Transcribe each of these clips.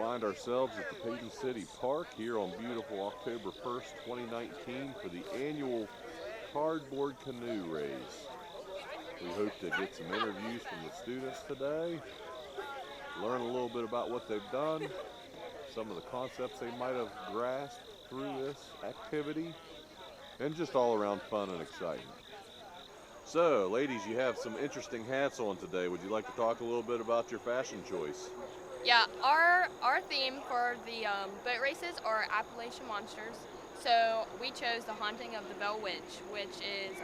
find ourselves at the Paden City Park here on beautiful October 1st, 2019 for the annual cardboard canoe race. We hope to get some interviews from the students today, learn a little bit about what they've done, some of the concepts they might have grasped through this activity, and just all around fun and exciting. So, ladies, you have some interesting hats on today. Would you like to talk a little bit about your fashion choice? Yeah, our theme for the boat races are Appalachian monsters. So we chose the haunting of the Bell Witch, which is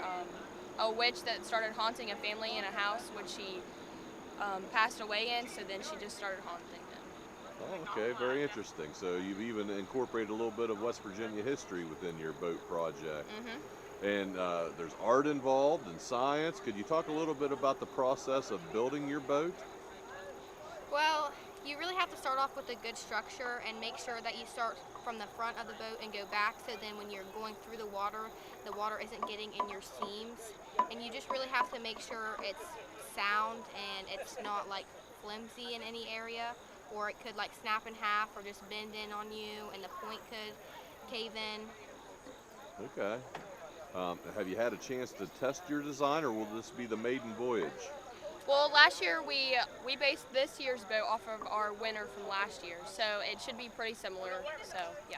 a witch that started haunting a family in a house which she passed away in, so then she just started haunting them. Oh, okay, very interesting. So you've even incorporated a little bit of West Virginia history within your boat project. Mm-hmm. And there's art involved and science. Could you talk a little bit about the process of building your boat? Well, you really have to start off with a good structure and make sure that you start from the front of the boat and go back, so then when you're going through the water isn't getting in your seams. And you just really have to make sure it's sound and it's not like flimsy in any area, or it could like snap in half or just bend in on you and the point could cave in. Okay. Have you had a chance to test your design, or will this be the maiden voyage? Well, last year we based this year's boat off of our winner from last year, so it should be pretty similar. So yeah.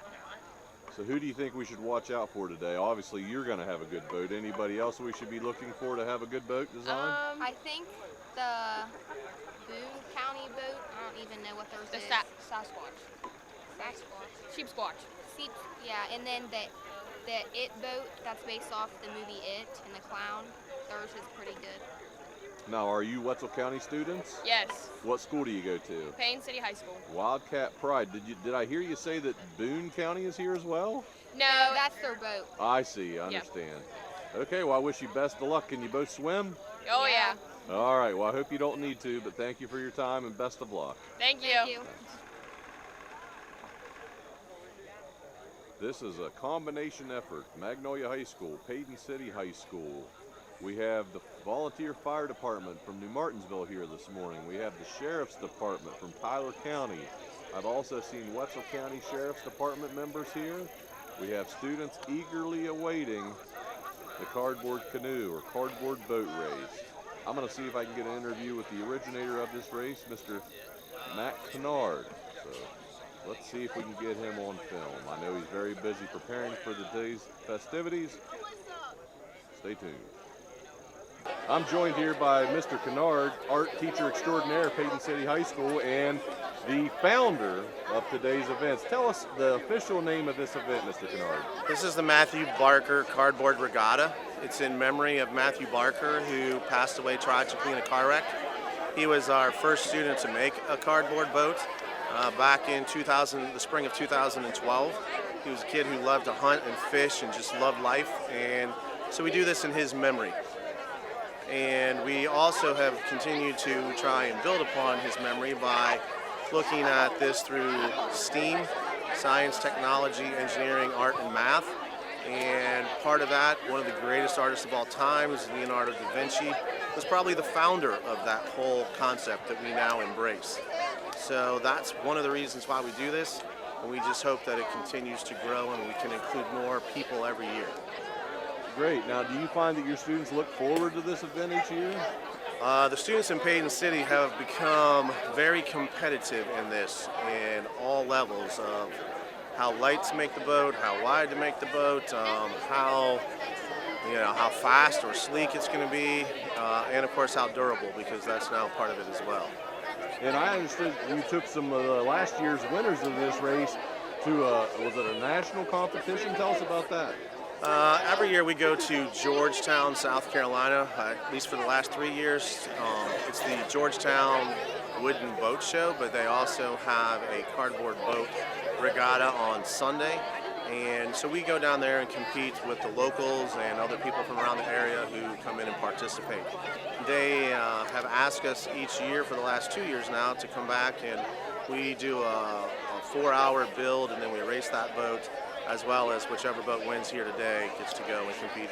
So who do you think we should watch out for today? Obviously, you're going to have a good boat. Anybody else we should be looking for to have a good boat design? I think the Boone County boat, I don't even know what theirs is. Sasquatch. Sasquatch. Sheep Squatch. Yeah, and then the It boat that's based off the movie It and the clown, theirs is pretty good. Now, are you Wetzel County students? Yes. What school do you go to? Paden City High School. Wildcat Pride. Did I hear you say that Boone County is here as well? No, that's their boat. I see. I understand. Yeah. Okay. Well, I wish you best of luck. Can you both swim? Oh yeah. All right. Well, I hope you don't need to, but thank you for your time and best of luck. Thank you. Thank you. This is a combination effort. Magnolia High School, Paden City High School. We have the Volunteer Fire Department from New Martinsville here this morning. We have the Sheriff's Department from Tyler County. I've also seen Wetzel County Sheriff's Department members here. We have students eagerly awaiting the cardboard canoe or cardboard boat race. I'm going to see if I can get an interview with the originator of this race, Mr. Matt Kennard. So let's see if we can get him on film. I know he's very busy preparing for the day's festivities. Stay tuned. I'm joined here by Mr. Kennard, art teacher extraordinaire at Paden City High School and the founder of today's events. Tell us the official name of this event, Mr. Kennard. This is the Matthew Barker Cardboard Regatta. It's in memory of Matthew Barker, who passed away tragically in a car wreck. He was our first student to make a cardboard boat back in the spring of 2012. He was a kid who loved to hunt and fish and just loved life, and so we do this in his memory. And we also have continued to try and build upon his memory by looking at this through STEAM, science, technology, engineering, art, and math. And part of that, one of the greatest artists of all time, is Leonardo da Vinci, was probably the founder of that whole concept that we now embrace. So that's one of the reasons why we do this, and we just hope that it continues to grow and we can include more people every year. Great. Now, do you find that your students look forward to this event each year? The students in Paden City have become very competitive in this in all levels of how light to make the boat, how wide to make the boat, how fast or sleek it's going to be, and of course how durable, because that's now part of it as well. And I understood you took some of last year's winners of this race to, was it a national competition? Tell us about that. Every year we go to Georgetown, South Carolina, at least for the last 3 years. It's the Georgetown Wooden Boat Show, but they also have a cardboard boat regatta on Sunday. And so we go down there and compete with the locals and other people from around the area who come in and participate. They have asked us each year for the last 2 years now to come back, and we do a 4-hour build, and then we race that boat, as well as whichever boat wins here today gets to go and compete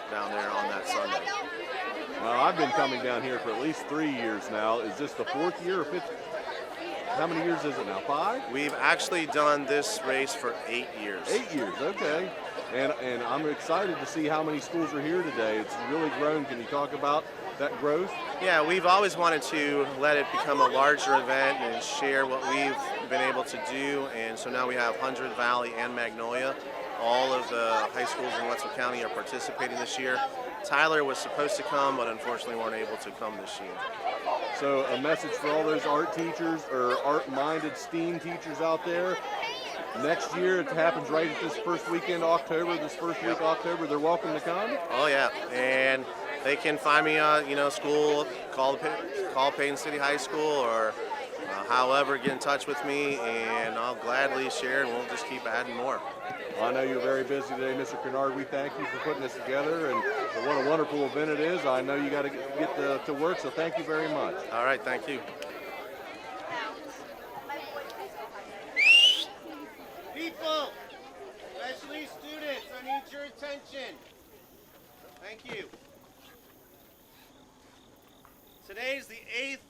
down there on that Sunday. Well, I've been coming down here for at least 3 years now. Is this the 4th year or 5th? How many years is it now? 5? We've actually done this race for 8 years. 8 years, okay. And I'm excited to see how many schools are here today. It's really grown. Can you talk about that growth? Yeah, we've always wanted to let it become a larger event and share what we've been able to do. And so now we have Hundred Valley and Magnolia. All of the high schools in Wetzel County are participating this year. Tyler was supposed to come, but unfortunately weren't able to come this year. So a message for all those art teachers or art-minded STEAM teachers out there. Next year, it happens right at this first weekend, October, this first week, October. They're welcome to come. Oh yeah, and they can find me, school, call Paden City High School, or however, get in touch with me, and I'll gladly share, and we'll just keep adding more. Well, I know you're very busy today, Mr. Kennard. We thank you for putting this together, and what a wonderful event it is. I know you got to get to work, so thank you very much. All right, thank you. People, especially students, I need your attention. Thank you. Today's the eighth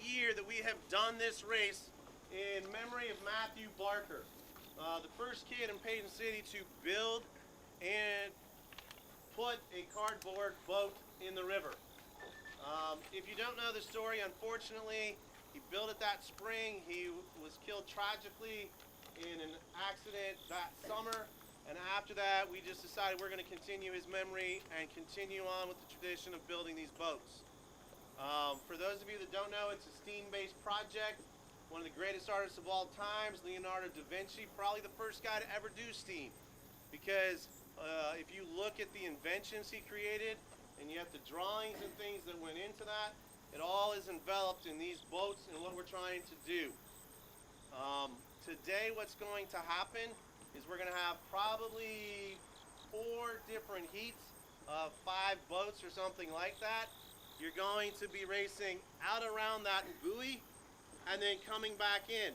year that we have done this race in memory of Matthew Barker, the first kid in Paden City to build and put a cardboard boat in the river. If you don't know the story, unfortunately, he built it that spring. He was killed tragically in an accident that summer. And after that, we just decided we're going to continue his memory and continue on with the tradition of building these boats. For those of you that don't know, it's a steam-based project. One of the greatest artists of all times, Leonardo da Vinci, probably the first guy to ever do steam. Because if you look at the inventions he created, and you have the drawings and things that went into that, it all is enveloped in these boats and what we're trying to do. Today what's going to happen is we're going to have probably 4 different heats of 5 boats or something like that. You're going to be racing out around that buoy and then coming back in.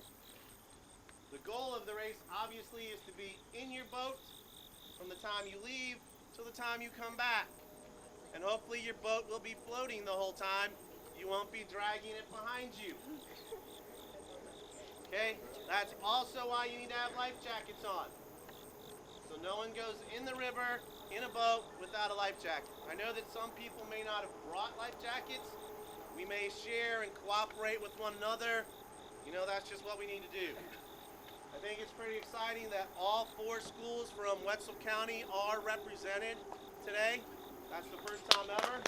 The goal of the race obviously is to be in your boat from the time you leave till the time you come back. And hopefully your boat will be floating the whole time. You won't be dragging it behind you. Okay? That's also why you need to have life jackets on. So no one goes in the river, in a boat, without a life jacket. I know that some people may not have brought life jackets. We may share and cooperate with one another. You know, that's just what we need to do. I think it's pretty exciting that all 4 schools from Wetzel County are represented today. That's the first time ever.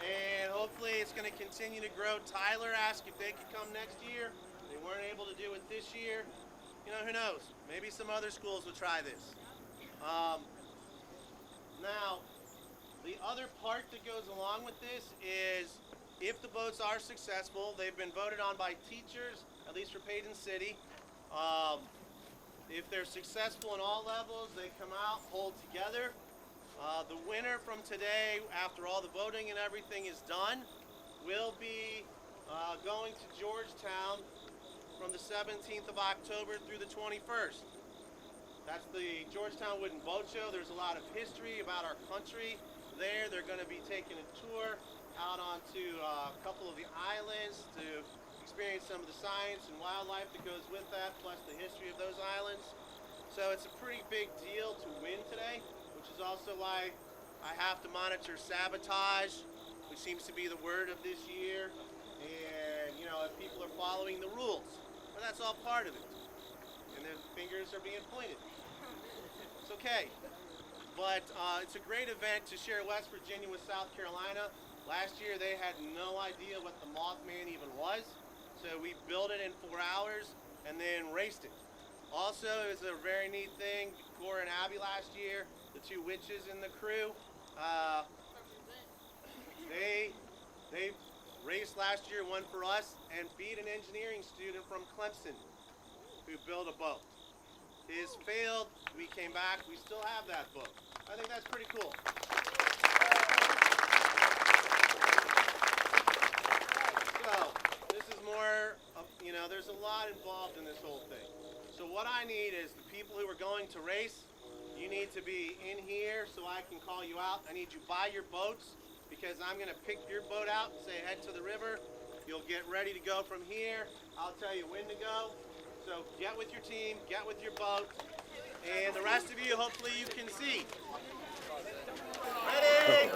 And hopefully it's going to continue to grow. Tyler asked if they could come next year. They weren't able to do it this year. You know, who knows? Maybe some other schools will try this. Now, the other part that goes along with this is if the boats are successful, they've been voted on by teachers, at least for Paden City. If they're successful in all levels, they come out, hold together. The winner from today, after all the voting and everything is done, will be going to Georgetown from the 17th of October through the 21st. That's the Georgetown Wooden Boat Show. There's a lot of history about our country there. They're going to be taking a tour out onto a couple of the islands to experience some of the science and wildlife that goes with that, plus the history of those islands. So it's a pretty big deal to win today, which is also why I have to monitor sabotage, which seems to be the word of this year. And, you know, if people are following the rules, but that's all part of it. And their fingers are being pointed. It's okay. But it's a great event to share West Virginia with South Carolina. Last year they had no idea what the Mothman even was. So we built it in 4 hours and then raced it. Also, it was a very neat thing. Cora and Abby last year, the 2 witches in the crew, they raced last year, won for us, and beat an engineering student from Clemson who built a boat. His failed, we came back, we still have that boat. I think that's pretty cool. So, this is more, you know, there's a lot involved in this whole thing. So what I need is the people who are going to race, you you need to be in here so I can call you out. I need you by your boats because I'm going to pick your boat out and say head to the river. You'll get ready to go from here. I'll tell you when to go. So get with your team, get with your boat, and the rest of you, hopefully you can see. Ready?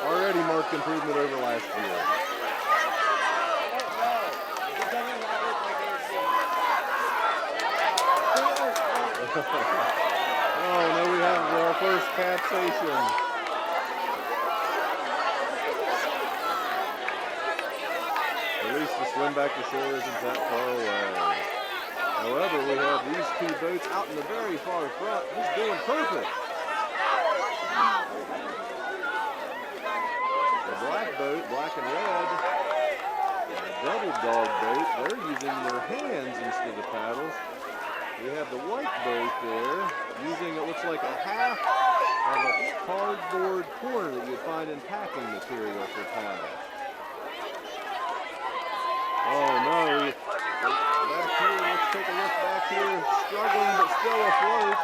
Already marked improvement over last year. Oh, no, we have our first captation. At least the swim back to shore isn't that far away. However, we have these two boats out in the very far front, just doing perfect. The black boat, black and red, the double dog boat, they're using their hands instead of paddles. We have the white boat there, using it looks like a half of a cardboard corner that you'd find in packing material for paddles. Oh no, back here, let's take a look back here, struggling but still afloat.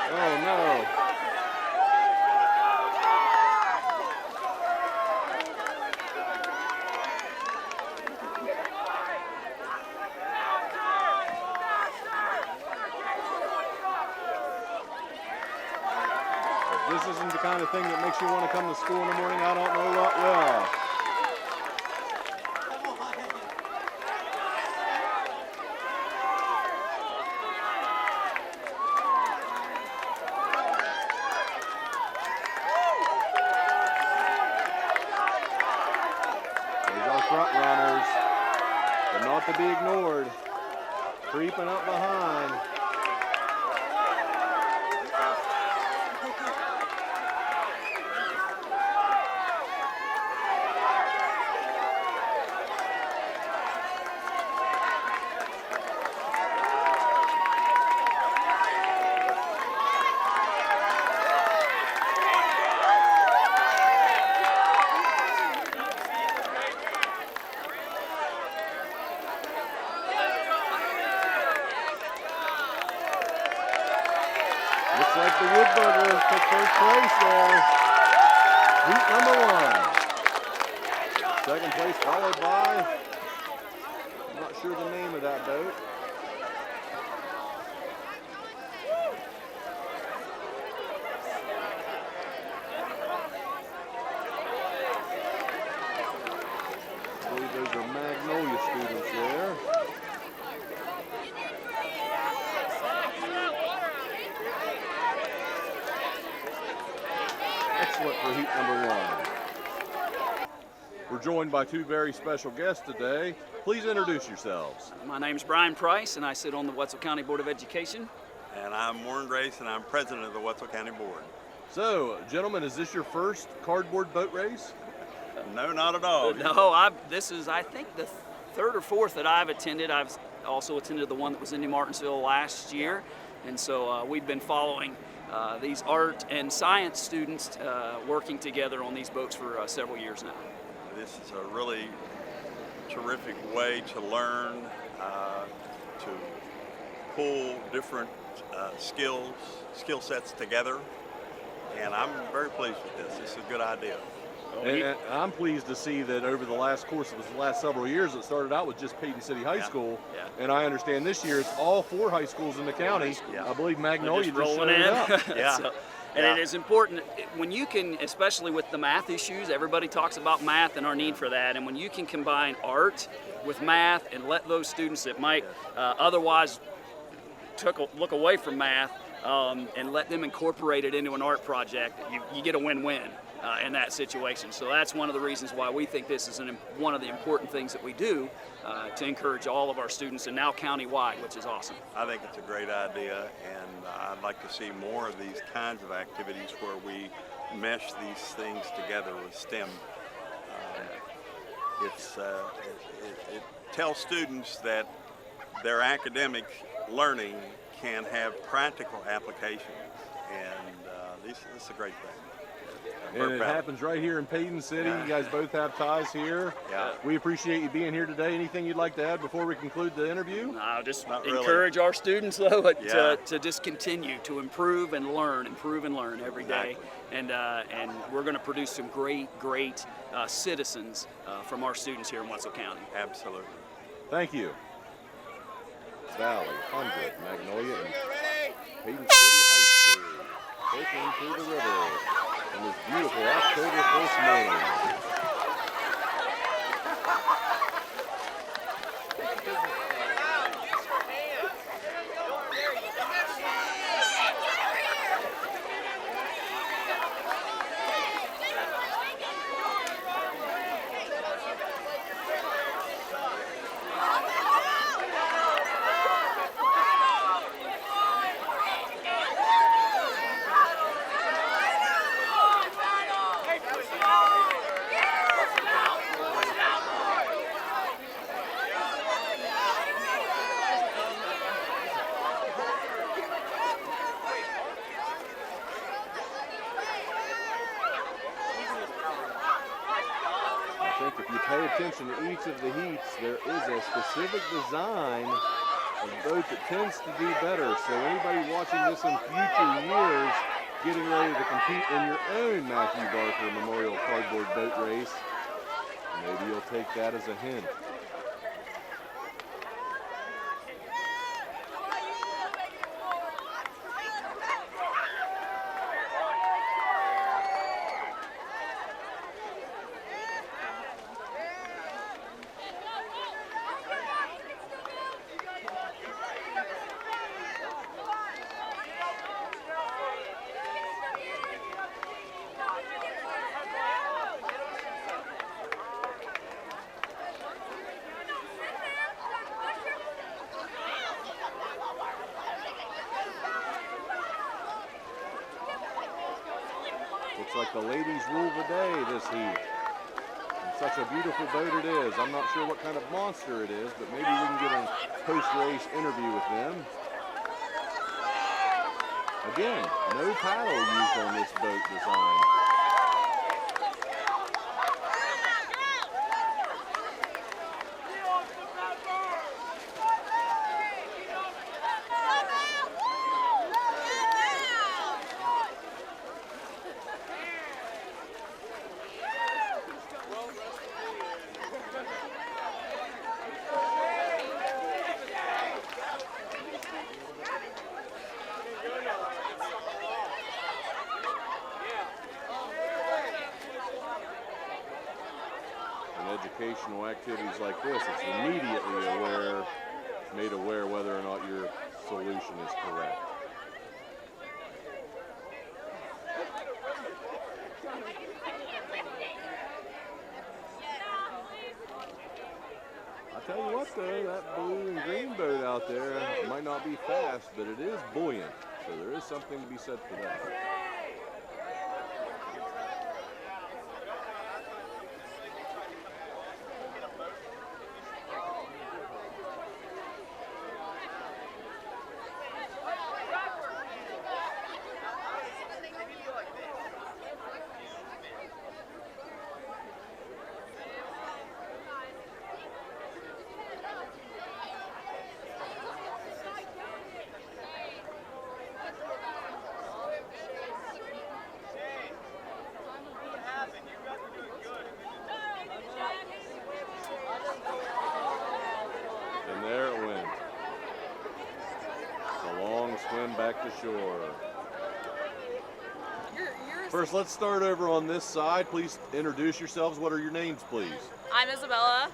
Oh no. If this isn't the kind of thing that makes you want to come to school in the morning, I don't know what will. These are front runners, but not to be ignored. Creeping up behind. Looks like the Woodburgers took first place there. Heat number 1. Second place followed by, I'm not sure the name of that boat. I believe those are Magnolia students there. Excellent for heat number 1. We're joined by two very special guests today. Please introduce yourselves. My name's Brian Price, and I sit on the Wetzel County Board of Education. And I'm Warren Grace, and I'm president of the Wetzel County Board. So, gentlemen, is this your first cardboard boat race? No, not at all. No, this is, I think, the third or fourth that I've attended. I've also attended the one that was in New Martinsville last year. And so we've been following these art and science students working together on these boats for several years now. This is a really terrific way to learn, to pull different skill sets together, and I'm very pleased with this. This is a good idea. And I'm pleased to see that over the course of the last several years, it started out with just Paden City High School, and I understand this year it's all 4 high schools in the county. I believe Magnolia just rolling showed in. up. And it is important when you can, especially with the math issues, everybody talks about math and our need for that, and when you can combine art with math and let those students that might otherwise look away from math and let them incorporate it into an art project, you get a win-win in that situation. So that's one of the reasons why we think this is one of the important things that we do to encourage all of our students, and now county-wide, which is awesome. I think it's a great idea, and I'd like to see more of these kinds of activities where we mesh these things together with STEM. It tells students that their academic learning can have practical applications, and this is a great thing. And it happens right here in Paden City. Yeah. You guys both have ties here. Yeah. We appreciate you being here today. Anything you'd like to add before we conclude the interview? I'll just Not really. encourage our students, though, Yeah. to just continue to improve and learn every day. Exactly. And we're going to produce some great citizens from our students here in Wetzel County. Absolutely. Thank you. Valley, 100, Magnolia, and Paden City High School, taking through the river on this beautiful October 1st morning. I think if you pay attention to each of the heats, there is a specific design of boat that tends to do better. So anybody watching this in future years, getting ready to compete in your own Matthew Barker Memorial Cardboard Boat Race, maybe you'll take that as a hint. Looks like the ladies rule the day this heat. And such a beautiful boat it is. I'm not sure what kind of monster it is, but maybe we can get a post-race interview with them. Again, no paddle used on this boat design. Educational activities like this, it's immediately made aware whether or not your solution is correct. I tell you what though, that blue and green boat out there might not be fast, but it is buoyant, so there is something to be said for that. And there it went. A long swim back to shore. First, let's start over on this side. Please introduce yourselves. What are your names, please? I'm Isabella.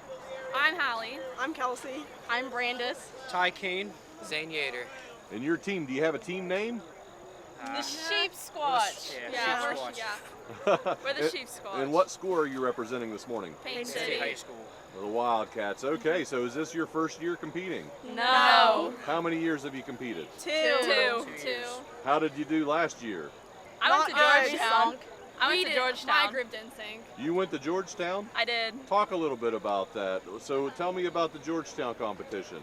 I'm Hallie. I'm Kelsey. I'm Brandis. Ty Kane. Zane Yater. And your team, do you have a team name? The sheep squatch. Yeah, we're, Sheep yeah. We're the sheep squatch. And what school are you representing this morning? Paden City City. High School. The Wildcats. Okay, so is this your first year competing? No. How many years have you competed? Two. How did you do last year? I went to Georgetown. I went to Georgetown. My group didn't sing. You went to Georgetown? I did. Talk a little bit about that. So tell me about the Georgetown competition.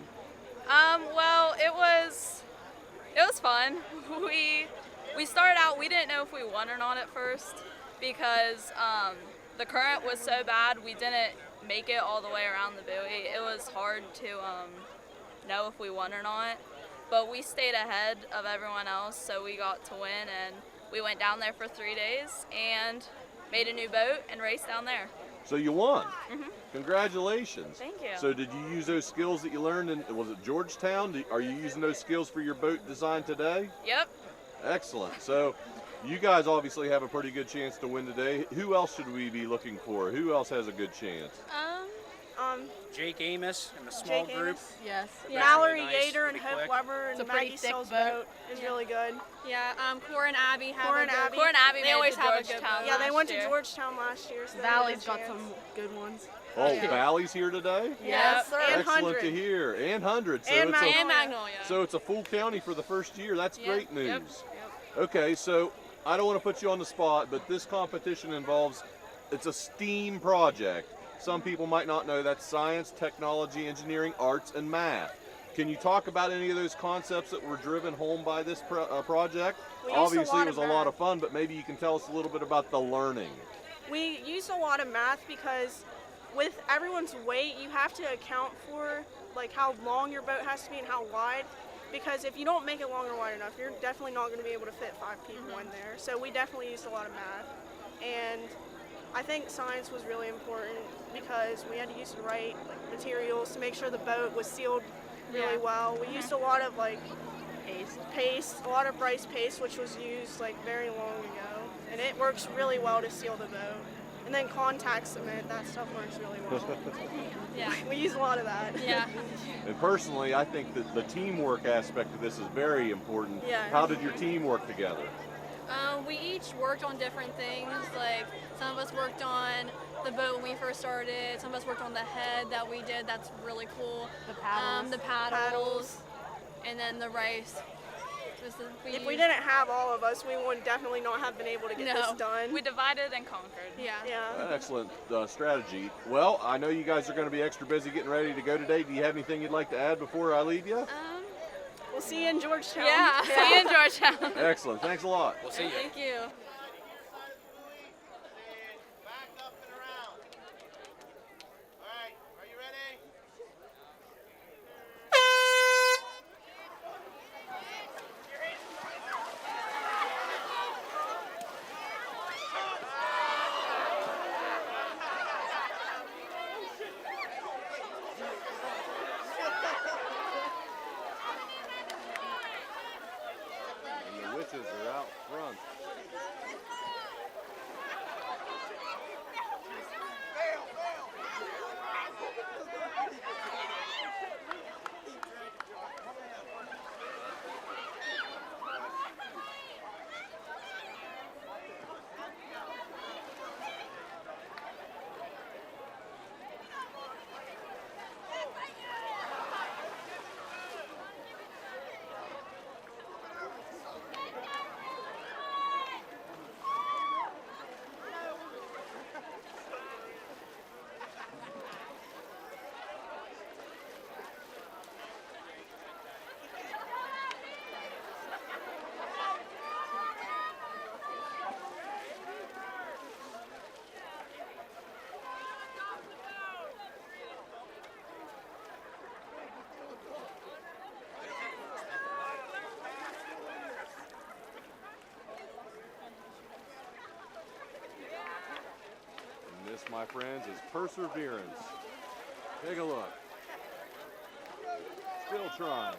Well, it was fun. We started out, we didn't know if we won or not at first because the current was so bad we didn't make it all the way around the buoy. It was hard to know if we won or not, but we stayed ahead of everyone else, so we got to win, and we went down there for 3 days and made a new boat and raced down there. So you won. Congratulations. Thank you. So did you use those skills that you learned in, was it Georgetown? Are you using those skills for your boat design today? Yep. Excellent. So you guys obviously have a pretty good chance to win today. Who else should we be looking for? Who else has a good chance? Jake Amos in the small group. Yes. Mallory Nice, Yater and pretty Hope quick. Weber It's a and pretty Maggie thick Sill's boat. boat is really good. Yeah, Cora and Abby have Cora a and good- Abby. Cora and Abby They made always it to have a good Georgetown boat. Yeah, they last went to year. Georgetown last year. So they Valley's had a got chance. some good ones. Oh, Valley's here today? Yes, sir. And Excellent 100. to hear. And 100. So And it's Magnolia. a, And Magnolia. so it's a full county for the first year. That's great news. Yep. Okay, so I don't want to put you on the spot, but this competition involves, it's a STEAM project. Some people might not know that's science, technology, engineering, arts, and math. Can you talk about any of those concepts that were driven home by this project? We used a Obviously, lot it was of a lot math. of fun, but maybe you can tell us a little bit about the learning. We used a lot of math because with everyone's weight, you have to account for like how long your boat has to be and how wide. Because if you don't make it long or wide enough, you're definitely not going to be able to fit 5 people in there. So we definitely used a lot of math. And I think science was really important because we had to use the right materials to make sure the boat was sealed really well. We used a lot of paste, a lot of rice paste, which was used like very long ago, and it works really well to seal the boat. And then contact cement, that stuff works really well. Yeah. We use a lot of that. Yeah. And personally, I think that the teamwork aspect of this is very important. Yeah. How did your team work together? We each worked on different things. Like some of us worked on the boat when we first started. Some of us worked on the head that we did. That's really cool. The paddles. The paddles. And then the rice. If we didn't have all of us, we would definitely not have been able to get this done. We divided and conquered. Yeah. Excellent strategy. Well, I know you guys are going to be extra busy getting ready to go today. Do you have anything you'd like to add before I leave you? We'll see you in Georgetown. Yeah. See you in Georgetown. Excellent. Thanks a lot. We'll see you. Thank you. Back up and around. All right, are you ready? And the witches are out front. And this, my friends, is perseverance. Take a look. Still trying.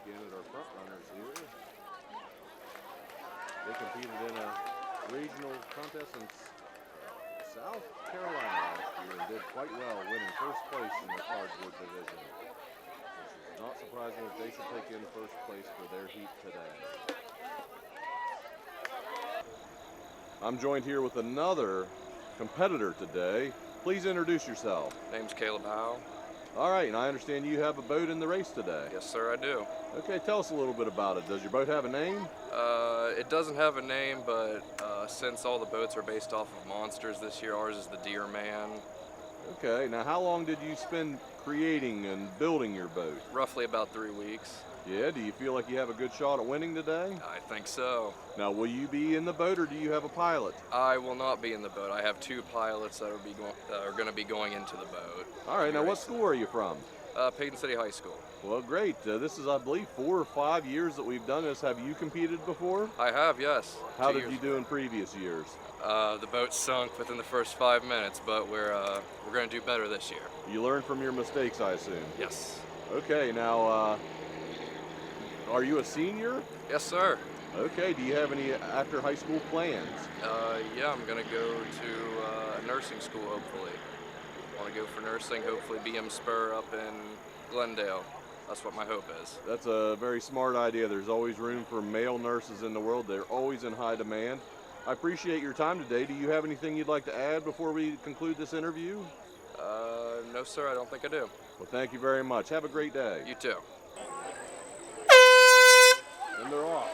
in at our front runners here. They competed in a regional contest in South Carolina last year and did quite well, winning first place in the cardboard division. It's not surprising that they should take in first place for their heat today. I'm joined here with another competitor today. Please introduce yourself. Name's Caleb Howe. All right, and I understand you have a boat in the race today. Yes, sir, I do. Okay, tell us a little bit about it. Does your boat have a name? It doesn't have a name, but since all the boats are based off of monsters this year, ours is the Deer Man. Okay, now how long did you spend creating and building your boat? Roughly about 3 weeks. Yeah, do you feel like you have a good shot at winning today? I think so. Now, will you be in the boat or do you have a pilot? I will not be in the boat. I have 2 pilots that are going to be going into the boat. All right, now what school are you from? Paden City High School. Well, great. This is, I believe, 4 or 5 years that we've done this. Have you competed before? I have, yes. How did you do in previous years? The boat sunk within the first 5 minutes, but we're going to do better this year. You learned from your mistakes, I assume? Yes. Okay, now, are you a senior? Yes, sir. Okay, do you have any after high school plans? Yeah, I'm going to go to a nursing school, hopefully. I want to go for nursing, hopefully BM Spur up in Glendale. That's what my hope is. That's a very smart idea. There's always room for male nurses in the world. They're always in high demand. I appreciate your time today. Do you have anything you'd like to add before we conclude this interview? No, sir, I don't think I do. Well, thank you very much. Have a great day. You too. And they're off.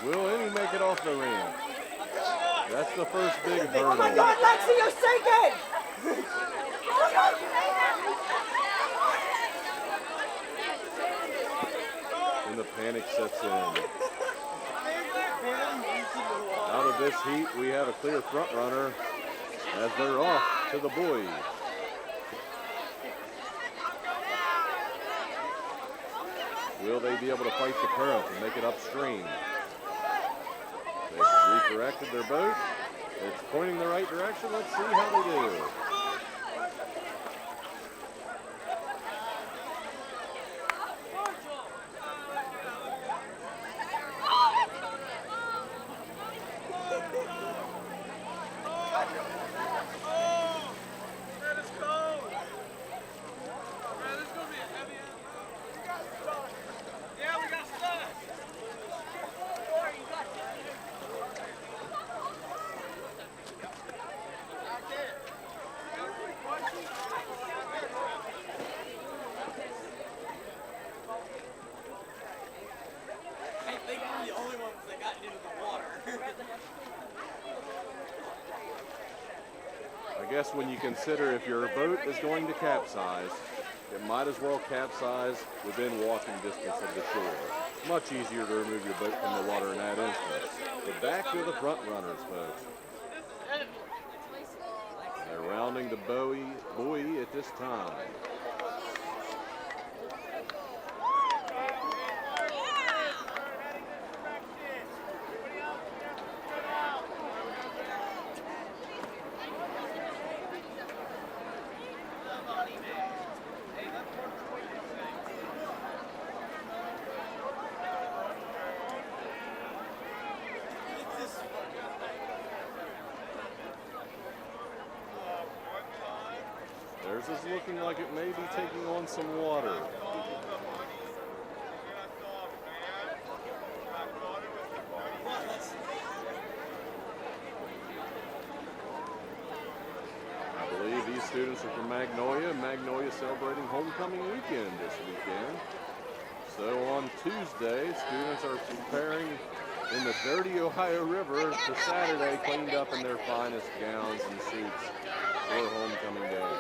Will any make it off the rim? That's the first big hurdle. Oh my God, Lexi, you're sinking! And the panic sets in. Out of this heat, we have a clear front runner as they're off to the buoy. Will they be able to fight the current and make it upstream? They've recorrected their boat. It's pointing the right direction. Let's see how they do. I guess when you consider if your boat is going to capsize, it might as well capsize within walking distance of the shore. Much easier to remove your boat from the water in that instance. But back to the front runners, folks. They're rounding the buoy at this time. Theirs is looking like it may be taking on some water. I believe these students are from Magnolia. Magnolia celebrating homecoming weekend this weekend. So on Tuesday, students are preparing in the dirty Ohio River to Saturday, cleaned up in their finest gowns and suits for homecoming day.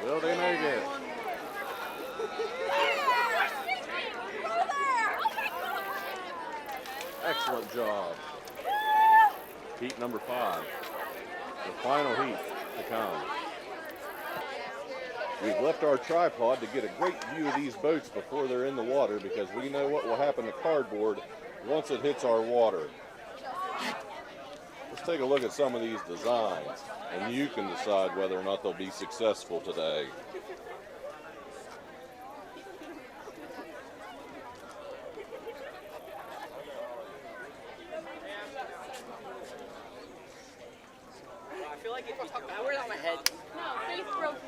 Will they make it? Excellent job. Heat number 5. The final heat to come. We've left our tripod to get a great view of these boats before they're in the water because we know what will happen to cardboard once it hits our water. Let's take a look at some of these designs, and you can decide whether or not they'll be successful today. I feel like if you talk about on my head. No, Faith broke it.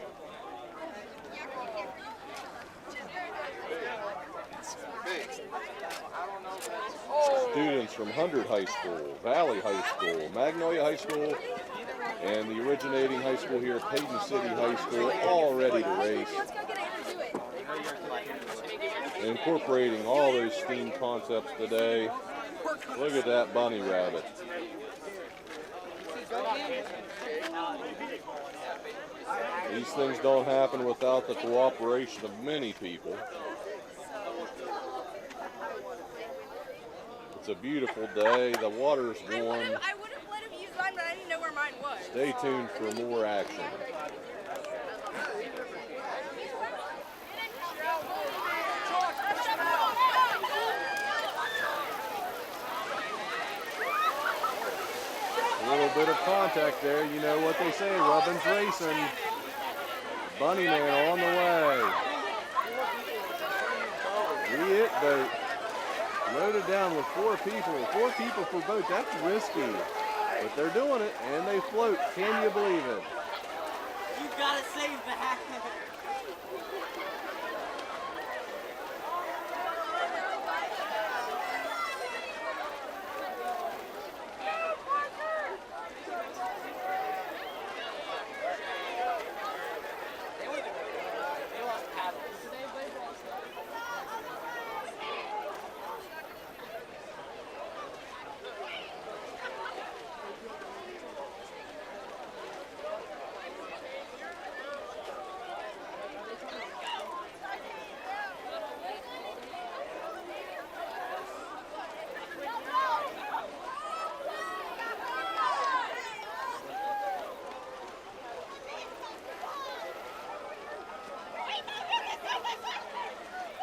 Students from 100 High School, Valley High School, Magnolia High School, and the originating high school here, Paden City High School, all ready to race. Incorporating all those STEAM concepts today. Look at that bunny rabbit. These things don't happen without the cooperation of many people. It's a beautiful day. The water's warm. I would have let him use mine, but I didn't know where mine was. Stay tuned for more action. A little bit of contact there. You know what they say, rubbin's racing. Bunny man on the way. Re-it boat. Loaded down with 4 people. 4 people per boat. That's risky. But they're doing it, and they float. Can you believe it? You gotta save that.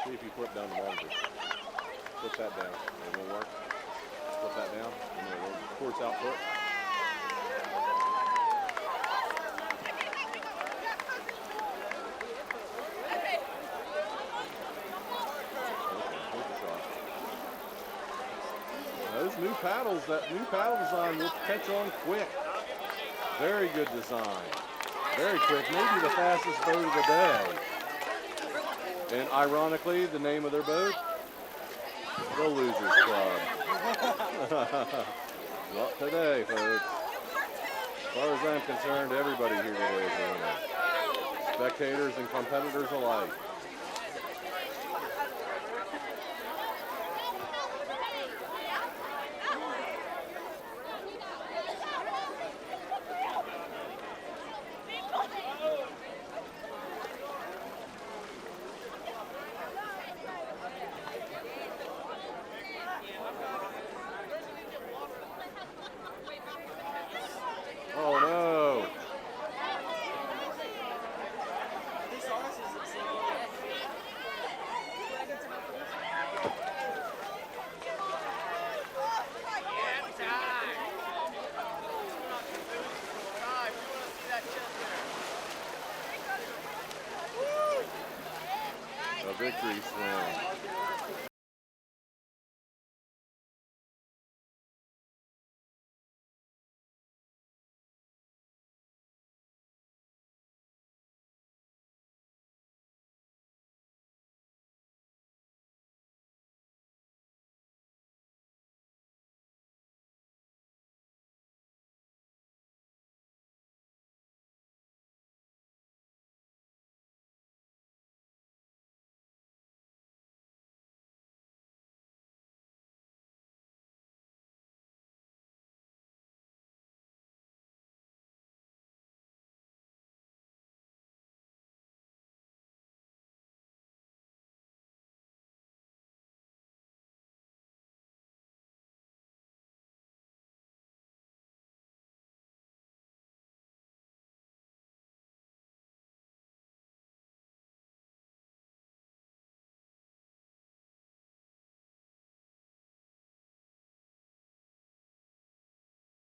See if you flip down the monitor. Flip that down. It won't work. Flip that down. And then it records output. Those new paddles, that new paddle design will catch on quick. Very good design. Very quick. Maybe the fastest boat of the day. And ironically, the name of their boat? The Losers Club. Not today, folks. As far as I'm concerned, everybody here today is a winner. Spectators and competitors alike. Oh no! A victory swim.